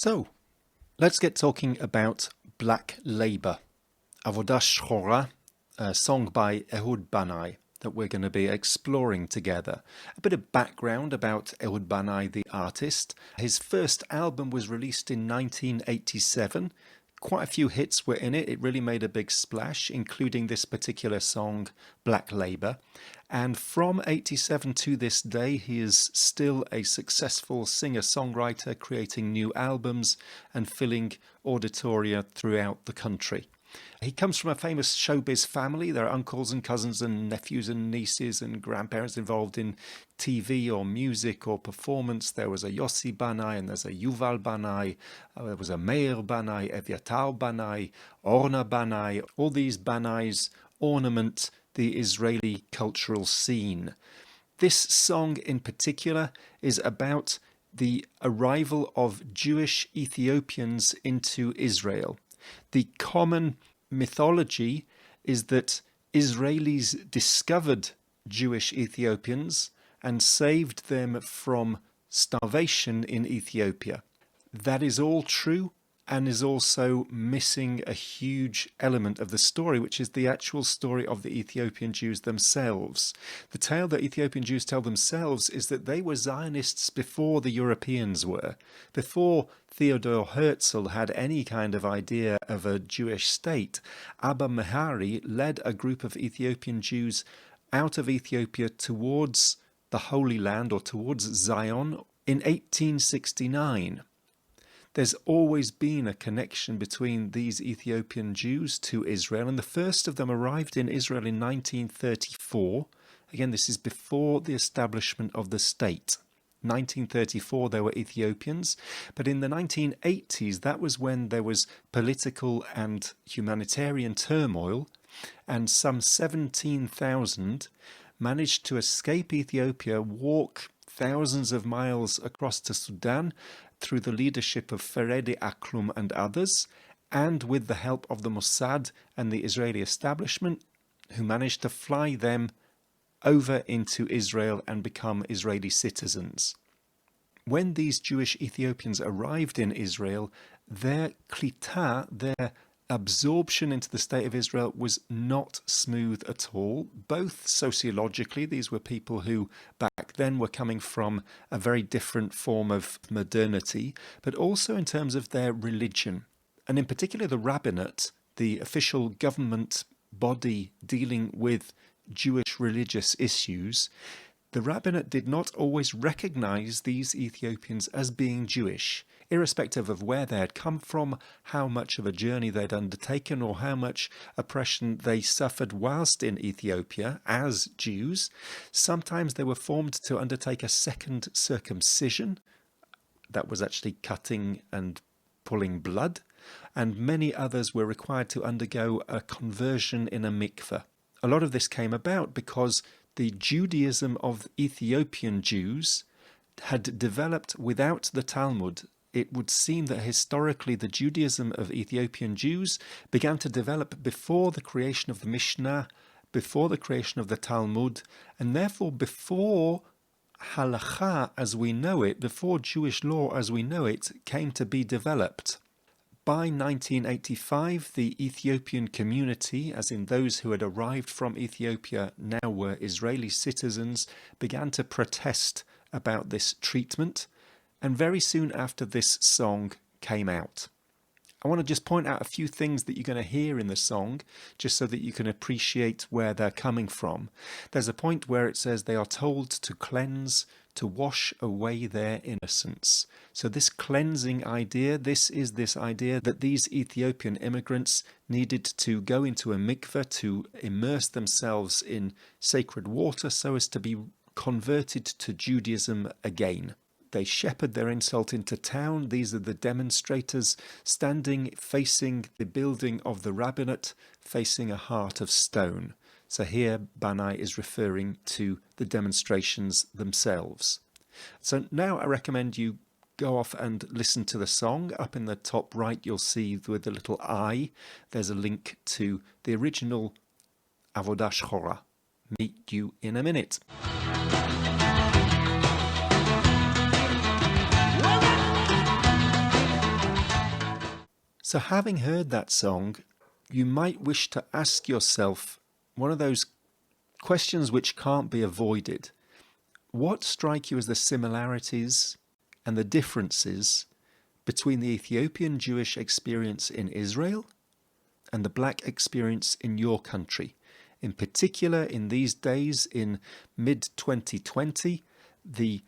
So, let's get talking about Black Labour, Avodah Shchora, a song by Ehud Banai that we're going to be exploring together. A bit of background about Ehud Banai, the artist. His first album was released in 1987. Quite a few hits were in it. It really made a big splash, including this particular song, Black Labour. And from 87 to this day, he is still a successful singer-songwriter, creating new albums and filling auditoria throughout the country. He comes from a famous showbiz family. There are uncles and cousins and nephews and nieces and grandparents involved in TV or music or performance. There was a Yossi Banai and there's a Yuval Banai. There was a Meir Banai, Eviatar Banai, Orna Banai. All these Banais ornament the Israeli cultural scene. This song in particular is about the arrival of Jewish Ethiopians into Israel. The common mythology is that Israelis discovered Jewish Ethiopians and saved them from starvation in Ethiopia. That is all true and is also missing a huge element of the story, which is the actual story of the Ethiopian Jews themselves. The tale that Ethiopian Jews tell themselves is that they were Zionists before the Europeans were, before Theodor Herzl had any kind of idea of a Jewish state. Abba Mehari led a group of Ethiopian Jews out of Ethiopia towards the Holy Land or towards Zion in 1869. There's always been a connection between these Ethiopian Jews to Israel, and the first of them arrived in Israel in 1934. Again, this is before the establishment of the state. 1934 there were Ethiopians, but in the 1980s that was when there was political and humanitarian turmoil, and some 17,000 managed to escape Ethiopia, walk thousands of miles across to Sudan through the leadership of Feredi Aklum and others, and with the help of the Mossad and the Israeli establishment, who managed to fly them over into Israel and become Israeli citizens. When these Jewish Ethiopians arrived in Israel, their klita, their absorption into the state of Israel, was not smooth at all. Both sociologically, these were people who back then were coming from a very different form of modernity, but also in terms of their religion. And in particular the rabbinate, the official government body dealing with Jewish religious issues, the rabbinate did not always recognize these Ethiopians as being Jewish, irrespective of where they had come from, how much of a journey they'd undertaken, or how much oppression they suffered whilst in Ethiopia as Jews. Sometimes they were formed to undertake a second circumcision. That was actually cutting and pulling blood. And many others were required to undergo a conversion in a mikveh. A lot of this came about because the Judaism of Ethiopian Jews had developed without the Talmud. It would seem that historically the Judaism of Ethiopian Jews began to develop before the creation of the Mishnah, before the creation of the Talmud, and therefore before halakha as we know it, before Jewish law as we know it, came to be developed. By 1985, the Ethiopian community, as in those who had arrived from Ethiopia now were Israeli citizens, began to protest about this treatment, and very soon after this song came out. I want to just point out a few things that you're going to hear in the song, just so that you can appreciate where they're coming from. There's a point where it says they are told to cleanse, to wash away their innocence. So this cleansing idea, this is this idea that these Ethiopian immigrants needed to go into a mikveh to immerse themselves in sacred water so as to be converted to Judaism again. They shepherd their insult into town. These are the demonstrators standing facing the building of the rabbinate, facing a heart of stone. So here Banai is referring to the demonstrations themselves. So now I recommend you go off and listen to the song. Up in the top right you'll see with the little I, there's a link to the original Avodah Shchora. Meet you in a minute. So having heard that song, you might wish to ask yourself one of those questions which can't be avoided. What strike you as the similarities and the differences between the Ethiopian Jewish experience in Israel and the black experience in your country? In particular, in these days, in mid-2020, the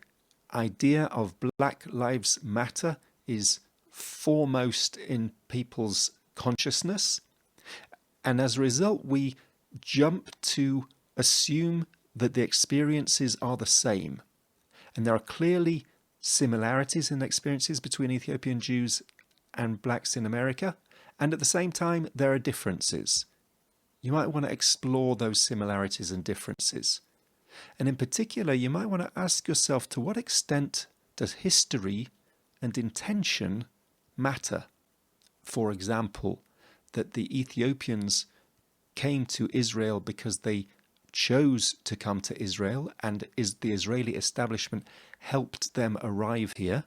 idea of Black Lives Matter is foremost in people's consciousness. And as a result, we jump to assume that the experiences are the same. And there are clearly similarities in experiences between Ethiopian Jews and blacks in America. And at the same time, there are differences. You might want to explore those similarities and differences. And in particular, you might want to ask yourself, to what extent does history and intention matter? For example, that the Ethiopians came to Israel because they chose to come to Israel, and the Israeli establishment helped them arrive here,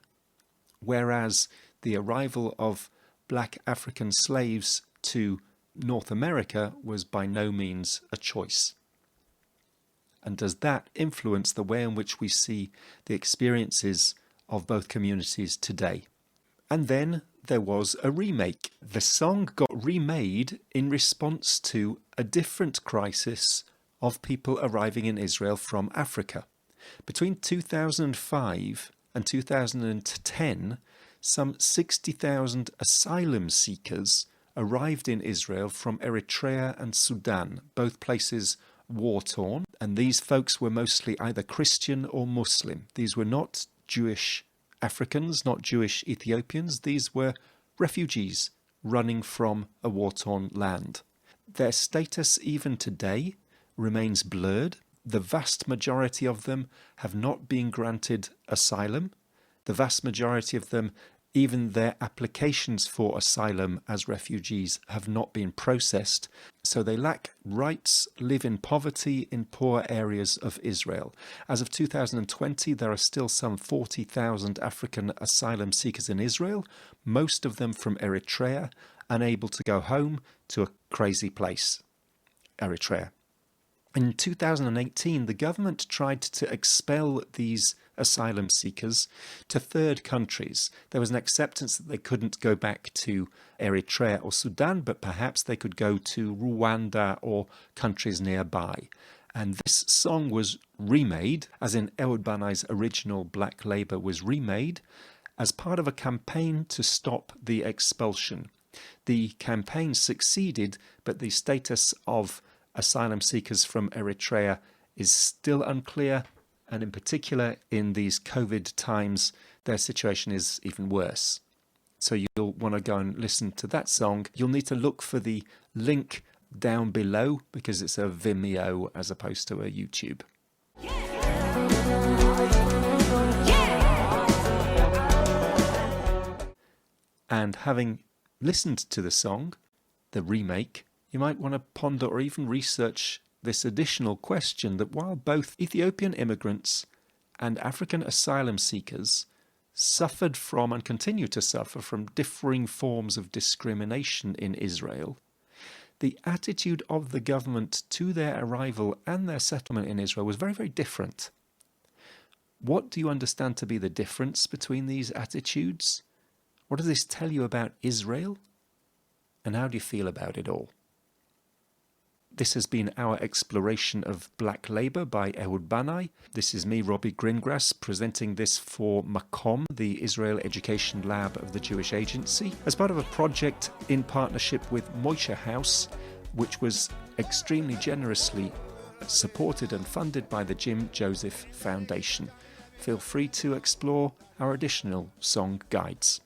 whereas the arrival of black African slaves to North America was by no means a choice. And does that influence the way in which we see the experiences of both communities today? And then there was a remake. The song got remade in response to a different crisis of people arriving in Israel from Africa. Between 2005 and 2010, some 60,000 asylum seekers arrived in Israel from Eritrea and Sudan, both places war-torn, and these folks were mostly either Christian or Muslim. These were not Jewish Africans, not Jewish Ethiopians. These were refugees running from a war-torn land. Their status even today remains blurred. The vast majority of them have not been granted asylum. The vast majority of them, even their applications for asylum as refugees, have not been processed. So they lack rights, live in poverty in poor areas of Israel. As of 2020, there are still some 40,000 African asylum seekers in Israel, most of them from Eritrea, unable to go home to a crazy place, Eritrea. In 2018, the government tried to expel these asylum seekers to third countries. There was an acceptance that they couldn't go back to Eritrea or Sudan, but perhaps they could go to Rwanda or countries nearby. And this song was remade, as in Ehud Banai's original Black Labour was remade, as part of a campaign to stop the expulsion. The campaign succeeded, but the status of asylum seekers from Eritrea is still unclear, and in particular in these COVID times, their situation is even worse. So you'll want to go and listen to that song. You'll need to look for the link down below because it's a Vimeo as opposed to a YouTube. And having listened to the song, the remake, you might want to ponder or even research this additional question that while both Ethiopian immigrants and African asylum seekers suffered from and continue to suffer from differing forms of discrimination in Israel, the attitude of the government to their arrival and their settlement in Israel was very, very different. What do you understand to be the difference between these attitudes? What does this tell you about Israel? And how do you feel about it all? This has been our exploration of Black Labour by Ehud Banai. This is me, Robbie Gringrass, presenting this for Makom, the Israel Education Lab of the Jewish Agency, as part of a project in partnership with Moishe House, which was extremely generously supported and funded by the Jim Joseph Foundation. Feel free to explore our additional song guides.